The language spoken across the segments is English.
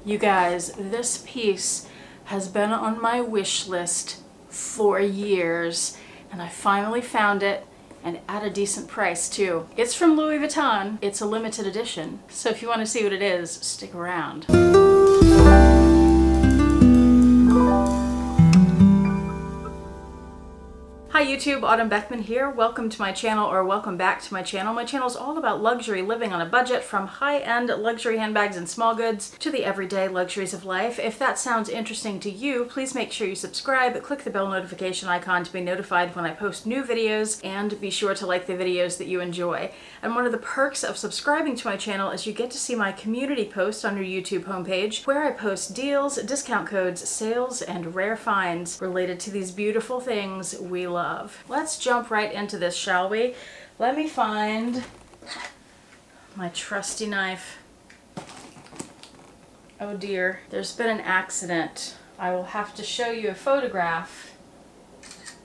You guys, this piece has been on my wish list for years, and I finally found it, and at a decent price too. It's from Louis Vuitton. It's a limited edition, so if you want to see what it is, stick around. Hi YouTube, Autumn Beckman here. Welcome to my channel, or welcome back to my channel. My channel is all about luxury, living on a budget, from high-end luxury handbags and small goods to the everyday luxuries of life. If that sounds interesting to you, please make sure you subscribe, click the bell notification icon to be notified when I post new videos, and be sure to like the videos that you enjoy. And one of the perks of subscribing to my channel is you get to see my community posts on your YouTube homepage, where I post deals, discount codes, sales, and rare finds related to these beautiful things we love. Let's jump right into this, shall we? Let me find my trusty knife. Oh dear, there's been an accident. I will have to show you a photograph.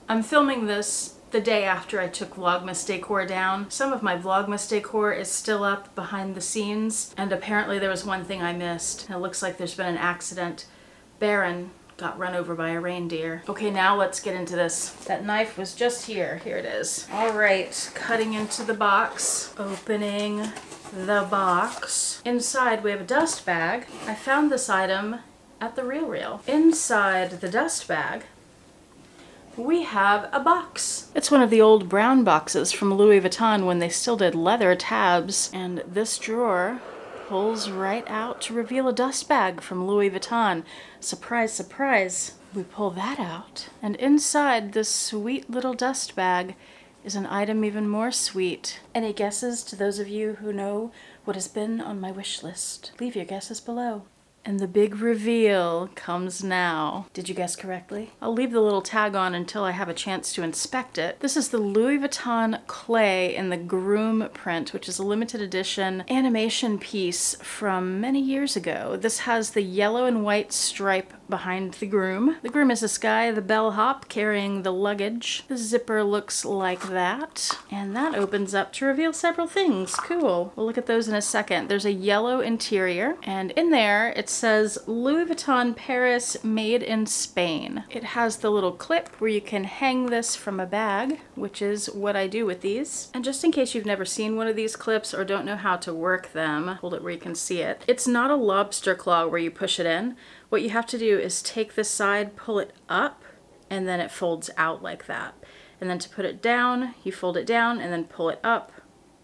I'm filming this the day after I took Vlogmas decor down. Some of my Vlogmas decor is still up behind the scenes, and apparently there was one thing I missed. It looks like there's been an accident. Baron got run over by a reindeer. Okay, now let's get into this. That knife was just here. Here it is. All right, cutting into the box, opening the box. Inside we have a dust bag. I found this item at the RealReal. Inside the dust bag, we have a box. It's one of the old brown boxes from Louis Vuitton when they still did leather tabs, and this drawer pulls right out to reveal a dust bag from Louis Vuitton. Surprise, surprise. We pull that out, and inside this sweet little dust bag is an item even more sweet. Any guesses, to those of you who know what has been on my wish list? Leave your guesses below. And the big reveal comes now. Did you guess correctly? I'll leave the little tag on until I have a chance to inspect it. This is the Louis Vuitton clay in the Groom print, which is a limited edition animation piece from many years ago. This has the yellow and white stripe behind the groom. The groom is this guy, the bellhop, carrying the luggage. The zipper looks like that, and that opens up to reveal several things. Cool. We'll look at those in a second. There's a yellow interior, and in there it says Louis Vuitton Paris, made in Spain. It has the little clip where you can hang this from a bag, which is what I do with these. And just in case you've never seen one of these clips or don't know how to work them, hold it where you can see it. It's not a lobster claw where you push it in. What you have to do is take this side, pull it up, and then it folds out like that. And then to put it down, you fold it down and then pull it up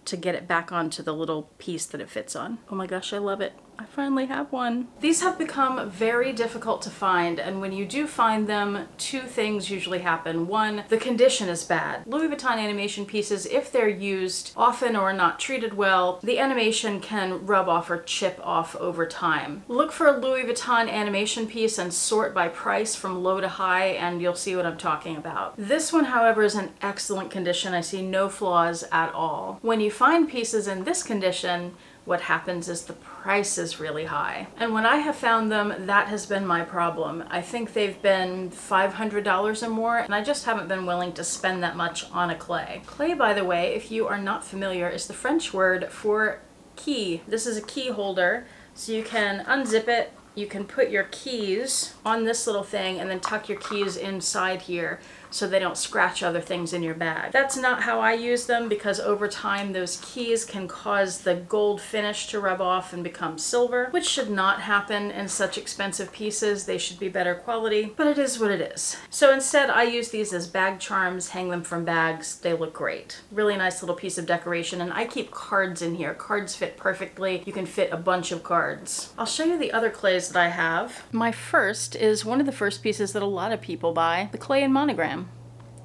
to get it back onto the little piece that it fits on. Oh my gosh, I love it. I finally have one. These have become very difficult to find, and when you do find them, two things usually happen. One, the condition is bad. Louis Vuitton animation pieces, if they're used often or not treated well, the animation can rub off or chip off over time. Look for a Louis Vuitton animation piece and sort by price from low to high, and you'll see what I'm talking about. This one, however, is in excellent condition. I see no flaws at all. When you find pieces in this condition, what happens is the price is really high. And when I have found them, that has been my problem. I think they've been $500 or more, and I just haven't been willing to spend that much on a clay. Clay, by the way, if you are not familiar, is the French word for key. This is a key holder, so you can unzip it, you can put your keys on this little thing and then tuck your keys inside here so they don't scratch other things in your bag. That's not how I use them, because over time those keys can cause the gold finish to rub off and become silver, which should not happen in such expensive pieces. They should be better quality, but it is what it is. So instead I use these as bag charms, hang them from bags. They look great. Really nice little piece of decoration, and I keep cards in here. Cards fit perfectly. You can fit a bunch of cards. I'll show you the other clays that I have. My first is one of the first pieces that a lot of people buy, the clay and monogram.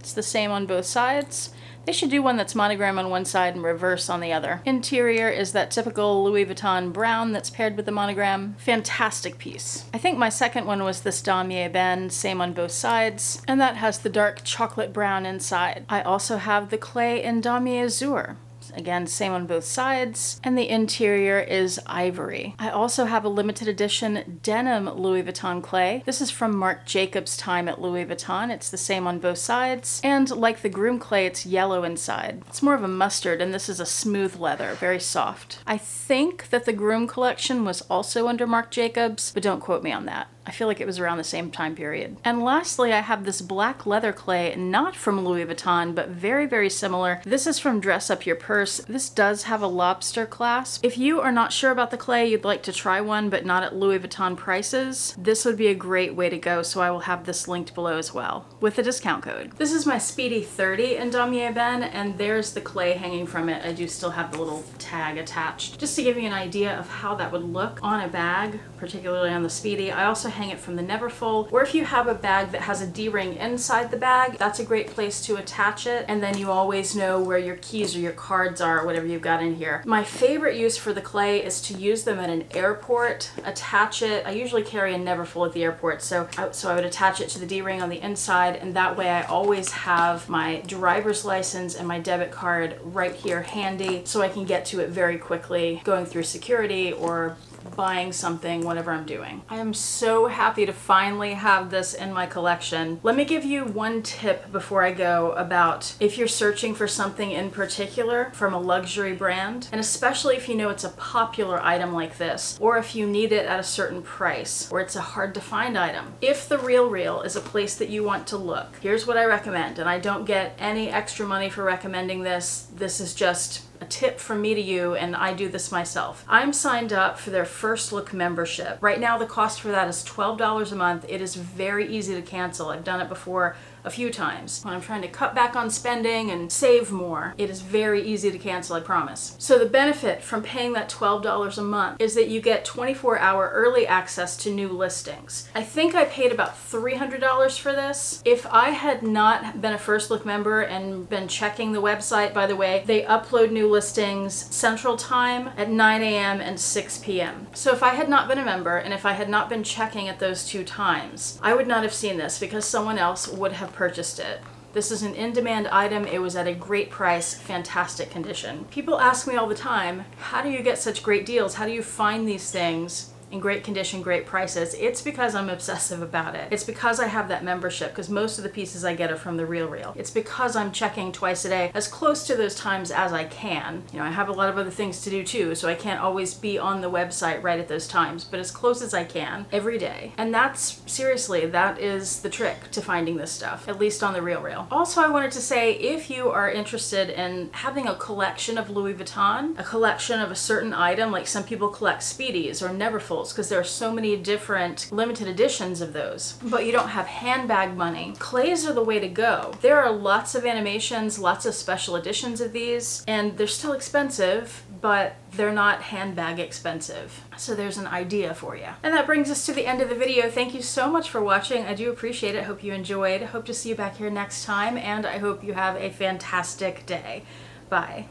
It's the same on both sides. They should do one that's monogram on one side and reverse on the other. Interior is that typical Louis Vuitton brown that's paired with the monogram. Fantastic piece. I think my second one was this Damier Ebene, same on both sides, and that has the dark chocolate brown inside. I also have the clay in Damier Azur. Again, same on both sides. And the interior is ivory. I also have a limited edition denim Louis Vuitton clay. This is from Marc Jacobs' time at Louis Vuitton. It's the same on both sides. And like the groom clay, it's yellow inside. It's more of a mustard, and this is a smooth leather, very soft. I think that the groom collection was also under Marc Jacobs, but don't quote me on that. I feel like it was around the same time period. And lastly, I have this black leather clay, not from Louis Vuitton, but very, very similar. This is from Dress Up Your Purse. This does have a lobster clasp. If you are not sure about the clay, you'd like to try one, but not at Louis Vuitton prices, this would be a great way to go, so I will have this linked below as well, with the discount code. This is my Speedy 30 in Damier Ebene, and there's the clay hanging from it. I do still have the little tag attached, just to give you an idea of how that would look on a bag, particularly on the Speedy. I also hang it from the Neverfull, or if you have a bag that has a D-ring inside the bag, that's a great place to attach it, and then you always know where your keys or your cards are, or whatever you've got in here. My favorite use for the clay is to use them at an airport, attach it. I usually carry a Neverfull at the airport, so I would attach it to the D-ring on the inside, and that way I always have my driver's license and my debit card right here handy, so I can get to it very quickly going through security or buying something, whatever I'm doing. I am so happy to finally have this in my collection. Let me give you one tip before I go about if you're searching for something in particular from a luxury brand, and especially if you know it's a popular item like this, or if you need it at a certain price, or it's a hard to find item. If The RealReal is a place that you want to look, here's what I recommend, and I don't get any extra money for recommending this. This is just a tip from me to you, and I do this myself. I'm signed up for their First Look membership. Right now the cost for that is $12 a month. It is very easy to cancel. I've done it before a few times. When I'm trying to cut back on spending and save more, it is very easy to cancel, I promise. So the benefit from paying that $12 a month is that you get 24-hour early access to new listings. I think I paid about $300 for this. If I had not been a First Look member and been checking the website, by the way, they upload new listings Central Time at 9 a.m. and 6 p.m. So if I had not been a member, and if I had not been checking at those two times, I would not have seen this because someone else would have purchased it. This is an in-demand item. It was at a great price, fantastic condition. People ask me all the time, how do you get such great deals? How do you find these things in great condition, great prices? It's because I'm obsessive about it. It's because I have that membership, because most of the pieces I get are from The RealReal. It's because I'm checking twice a day, as close to those times as I can. You know, I have a lot of other things to do too, so I can't always be on the website right at those times, but as close as I can every day. And that's, seriously, that is the trick to finding this stuff, at least on The RealReal. Also, I wanted to say, if you are interested in having a collection of Louis Vuitton, a collection of a certain item, like some people collect Speedies or Neverfulls, because there are so many different limited editions of those, but you don't have handbag money, clays are the way to go. There are lots of animations, lots of special editions of these, and they're still expensive, but they're not handbag expensive. So there's an idea for you. And that brings us to the end of the video. Thank you so much for watching. I do appreciate it. Hope you enjoyed. Hope to see you back here next time, and I hope you have a fantastic day. Bye.